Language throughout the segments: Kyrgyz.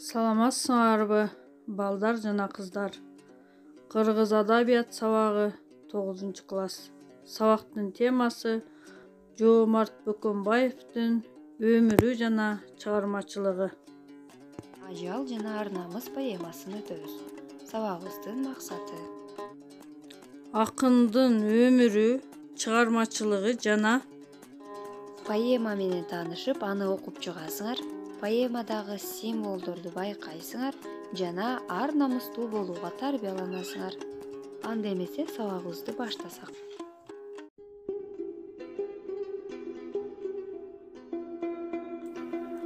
Саламатсыңарбы, балдар жана кыздар. Кыргыз адабият сабагы 9-класс. Сабактын темасы Жоомарт Бөкөнбаевдин өмүрү жана чыгармачылыгы. Ажал жана ар-намыс поэмасын өтөбүз. Сабагыбыздын максаты Акындын өмүрү, чыгармачылыгы жана поэма менен таанышып, аны окуп чыгасыңар. Поэмадагы символдорду байкайсыңар жана ар-намыстуу болууга тарбияланасыңар. Анда эмесе сабагыбызды баштасак.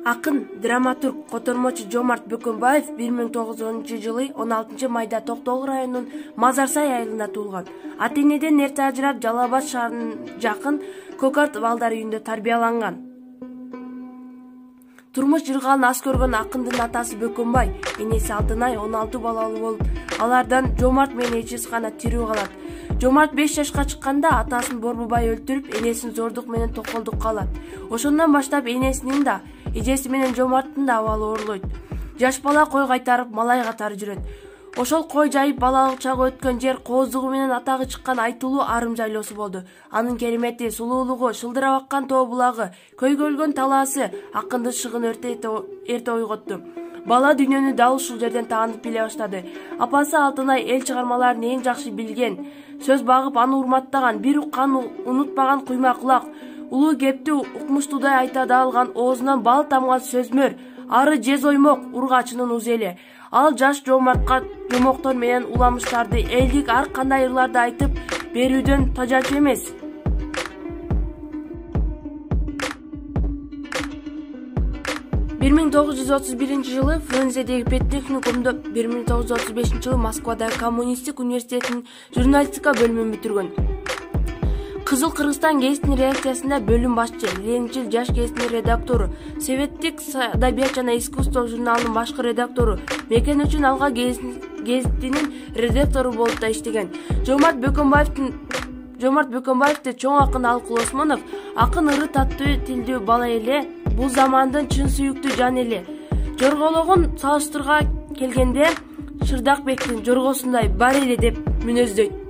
Акын, драматург, котормочу Жоомарт Бөкөнбаев 1910-жылы 16 майда Токтогул районунун Мазарсай айылында туулган. Ата-энеден эрте ажырап, Жалал Абад шаарына жакын Көкарт балдар үйүндө тарбияланган. Турмуш жыргалын аз көргөн акындын атасы Бөкөнбай, энеси Алтынай 16 балалуу болуп, алардан Жоомарт менен эчиси гана тирүү калат. Жоомарт 5 жашка чыкканда атасын Борбубай өлтүрүп, энесин зордук менен токолдукка алат. Ошондон баштап энесинин да, эжеси менен Жоомарттын да абалы оорулойт. Жаш бала кой кайтарып, малай катары жүрөт. Ошол кой жайып балалык чагы өткөн жер кооздугу менен атагы чыккан айтылуу арым жайлоосу болду. Анын керемети, сулуулугу, шылдырап аккан тоо булагы, көйгөлгөн талаасы акынды шыгын эрте ойготту. Бала дүйнөнү дал ушул жерден таанып биле баштады. Апасы Алтынай эл чыгармаларын эң жакшы билген, сөз багып аны урматтаган, бир уккан унутпаган куйма кулак, улуу кепти укмуштуудай айта да алган, оозунан бал тамган сөзмөр, ары жез оймок, ургачынын уз эли. Ал жаш Жоомартка жомоктор менен уламыштарды, элдик ар кандай ырларды айтып берүүдөн тажачу эмес. Бир 1931-жылы Фрунзедеги педтехникумда, 1935-жылы Москвадагы коммунисттик университетинин журналистика бөлүмүн бүтүргөн. Кызыл Кыргызстан гезитинин редакциясында бөлүм башчы, Ленинчил жаш гезитинин редактору, Советтик адабият жана искусство журналынын башкы редактору, Мекен үчүн алга гезитинин редактору болуп да иштеген. Жоомарт Бөкөнбаевди чоң акын Алкул Осмонов, акын ыры таттуу тилдүү бала эле, бул замандын чын сүйүктүү жан эле. Жоргологун салыштырга келгенде, Шырдакбектин жоргосундай бар эле деп мүнөздөйт.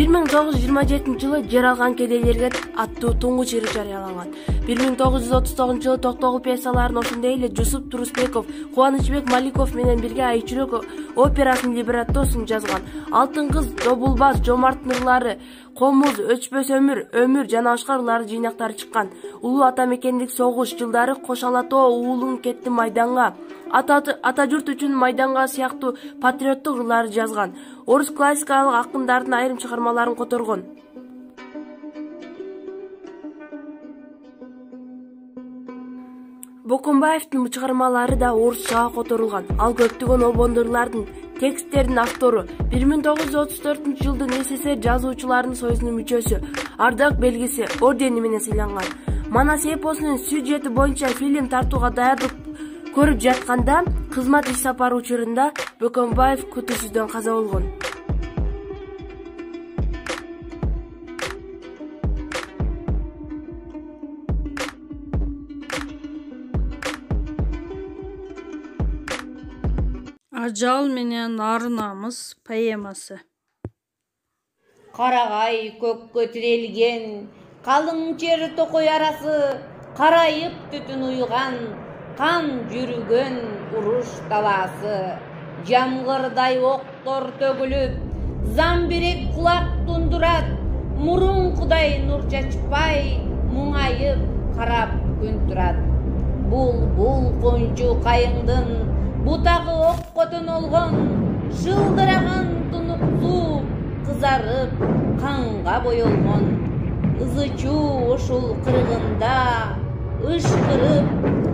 1927-жылы жер алган кедейлерге аттуу туңгуч ыры жарыяланган. 1939-жылы Токтогул пьесаларын, ошондой эле Жусуп Турусбеков, Кубанычбек Маликов менен бирге Айчүрөк операсынын либреттосун жазган. Алтын кыз, Добулбаз, Жоомарттын ырлары, Комуз, Өчпөс өмүр жана башка ырлары жыйнактары чыккан. Улуу ата мекендик согуш жылдары Кош ала тоо, уулум кетти майданга, ата журт үчүн майданга сыяктуу патриоттук ырларды жазган. Орус классикалык акындардын айрым чыгармаларын которгон. Бөкөнбаевдин чыгармалары да орусчага которулган. Ал көптөгөн обондурлардын тексттердин автору. 1934-жылдын СССР жазуучуларынын союзунун мүчөсү, Ардак белгиси, ордени менен сыйланган. Манас эпосунун сюжети боюнча фильм тартууга даярдык көрүп жатканда, кызмат иш сапары учурунда Бөкөнбаев күтүүсүздөн каза болгон. Ажал менен ар-намыс поэмасы. Карагай көккө тирелген, калың чер токой арасы, карайып түтүн уйган, кан жүрүгөн уруш талаасы. Жамгырдай октор төгүлүп, замбирек кулак тундурат, мурункудай нур чачпай, муңайып карап күн турат. Бул кончу кайыңдын бутагы окко тонолгон, шылдыраган тунуктуу кызарып канга боелгон. Ызычуу ушул кыргында ышкырып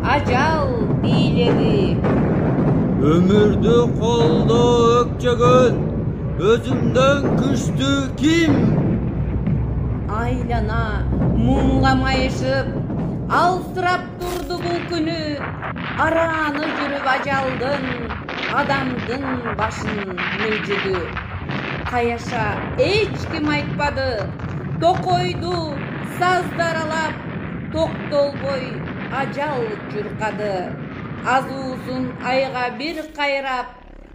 ажал бийледи. Өмүрдү колдо өкчөгөн өзүмдөн күчтүү ким? Айлана муңга майышып, алсырап турду бул күнү. Араны жүрүп ажалдын, адамдын башын мүлжүдү. Каяша эч ким айтпады, токойду саздаралап токтолбой ажал чуркады. Азуусун айга бир кайрап,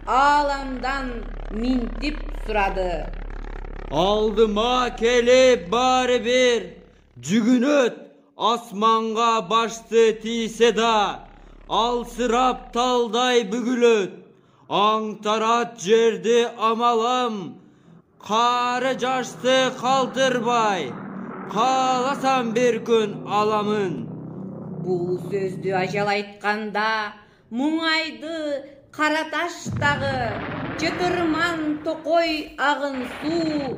ааламдан минтип сурады. Aldıma kelip bari bir cügünöt asmanga baştı tise da alsırap talday bügülöt Antarat cerdi amalam karı caştı kaltırbay kalasam bir gün alamın. Бул сөздү ажал айтканда муңайды кара таштагы чытырман токой агын суу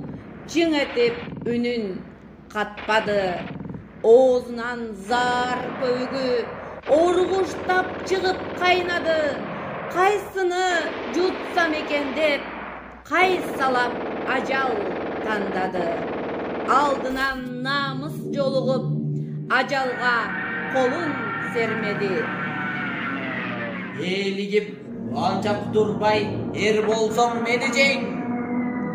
чың этип үнүн катпады. Оозунан зар көйгү оргуштап чыгып кайнады. Кайсыны жутсам экен деп кайсалап ажал тандады. Алдынан намыс жолугуп ажалга колун сермеди. Eeligip анчап турбай эр болсоң мени жең,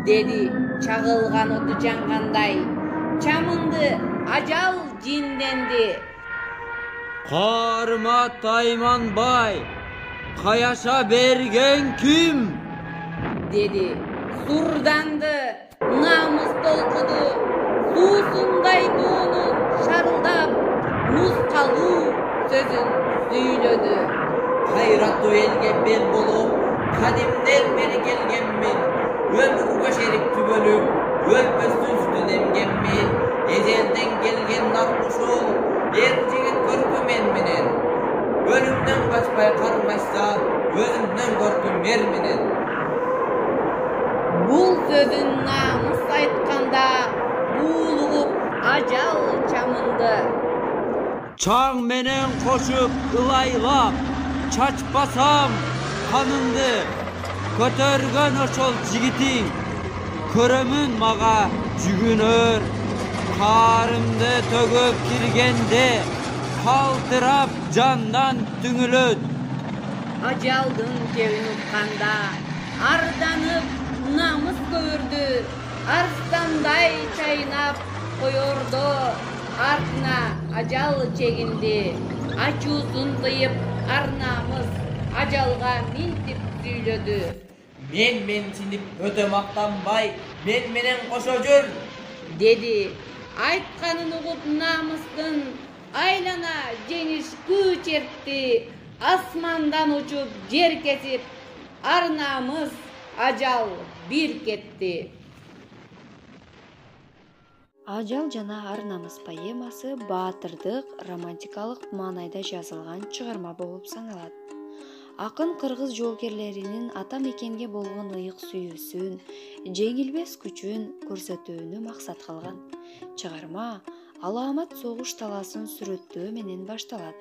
деди чагылган оту жангандай. Чамынды ажал жинденди. Karma tayman bay kayaşa bergen kim? Деди сурданды, намыс толкуду. Суусундай дуунун шарылдап, нускалуу сөзүн сүйлөдү. Кайраттуу элге бел болуп, кадимден бери келгенмин. Өмүргө шерик түбөлүп, өлпөстүн эмгенмин. Эжелден келген нак ушул, эр жигит көркүм мен менен. Өлүмдөн качпай кармашса, өзүмдөн көркүм эр менен. Бул сөзүн намыс айтканда буулугуп ажал чамынды. Çağ menen koşup ılaylap çaçpasam kanımdı kötörgön oşol jigitin körömün maga jügünör karımdı tөгөp kirgende kaltırap candan tüngülöt. Ажалдын кебин укканда арданып намыс көрдү. Арстандай чайнап коердо артына ажал чегинди. Ачуусун тыйып ар намыс ажалга минтип сүйлөдү. Мен синип өтө мактанбай, мен менен кошо жүр, деди. Айтканын угуп намыстын айлана жеңиш күү чертти. Асмандан учуп жер кесип, ар намыс ажал бир кетти. Ажал жана ар намыс поэмасы баатырдык романтикалык маанайда жазылган чыгарма болуп саналат. Акын кыргыз жоокерлеринин ата мекенге болгон ыйык сүйүүсүн, жеңилбес күчүн көрсөтүүнү максат кылган. Чыгарма алаамат согуш таласын сүрөттөө менен башталат.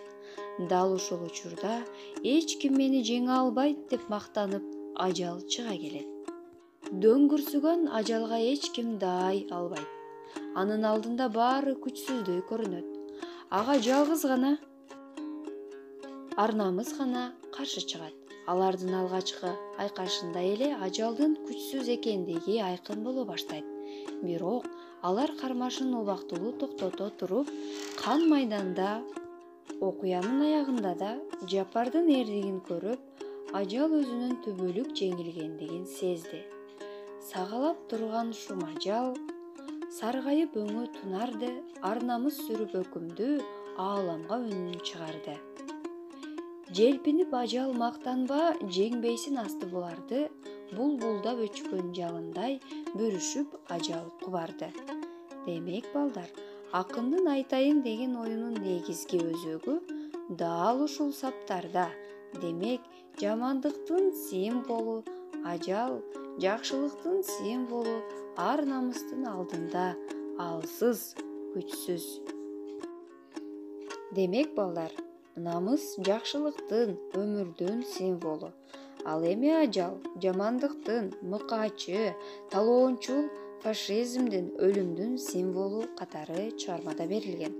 Дал ушул учурда эч ким мени жеңе албайт деп мактанып ажал чыга келет. Дөңгүрсүгөн ажалга эч ким даай албайт. Анын алдында баары күчсүздөй көрүнөт. Ага жалгыз гана ар намыс гана каршы чыгат. Алардын алгачкы айкашында эле ажалдын күчсүз экендиги айкын боло баштайт. Бирок алар кармашын убактылуу токтото туруп, кан майданда окуянын аягында да жапардын эрдигин көрүп, ажал өзүнүн түбөлүк жеңилгендигин сезди. Сагалап турган шум ажал саргайып өңү тунарды, ар намыс сүрүп өкүмдү ааламга үнүн чыгарды. Желпинип ажал мактанба, жеңбейсин асты буларды, булбулдап өчкөн жалындай бүрүшүп ажал кубарды. Демек балдар, акындын айтайын деген оюнун негизги өзөгү дал ушул саптарда. Демек, жамандыктын символу ажал, жакшылыктын символу ар намыстын алдында алсыз, күчсүз. Демек балдар, намыс жакшылыктын, өмүрдүн символу. Ал эми ажал жамандыктын, мыкаачы, талоончул, фашизмдин, өлүмдүн символу катары чыгармада берилген.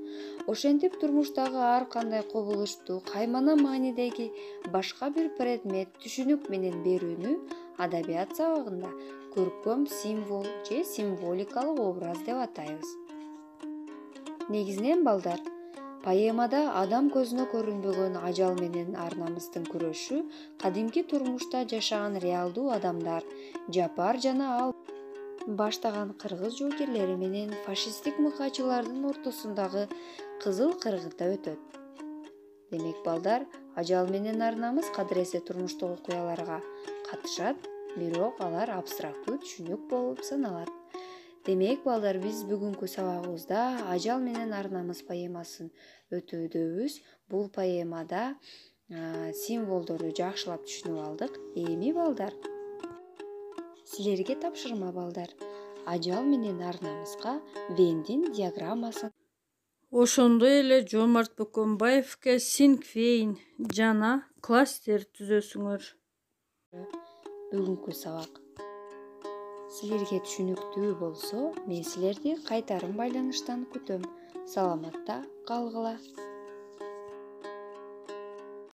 Ошентип турмуштагы ар кандай кубулушту, каймана маанидеги башка бир предмет, түшүнүк менен берүүнү адабият сабагында көркөм символ же символикалык образ деп атайбыз. Негизинен балдар, поэмада адам көзүнө көрүнбөгөн ажал менен ар намыстын күрөшү, кадимки турмушта жашаган реалдуу адамдар, жапар жана ал баштаган кыргыз жоокерлери менен фашисттик мыкаачылардын ортосундагы кызыл кыргында өтөт. Демек балдар, ажал менен ар намыс кадыресе турмуштук окуяларга катышат, бирок алар абстрактуу түшүнүк болуп саналат. Демек балдар, биз бүгүнкү сабагыбызда ажал менен ар намыс поэмасын өтүүдөбүз. Бул поэмада символдорду жакшылап түшүнүп алдык. Эми балдар, силерге тапшырма балдар. Ажал менен ар намыска Вендин диаграммасын Ошондой эле Жомарт Бөкөнбаевке синквейн жана кластер түзөсүңөр. бүгүнкү сабак силерге түшүнүктүү болсо, мен силерди кайтарым байланыштан күтөм. Саламатта калгыла.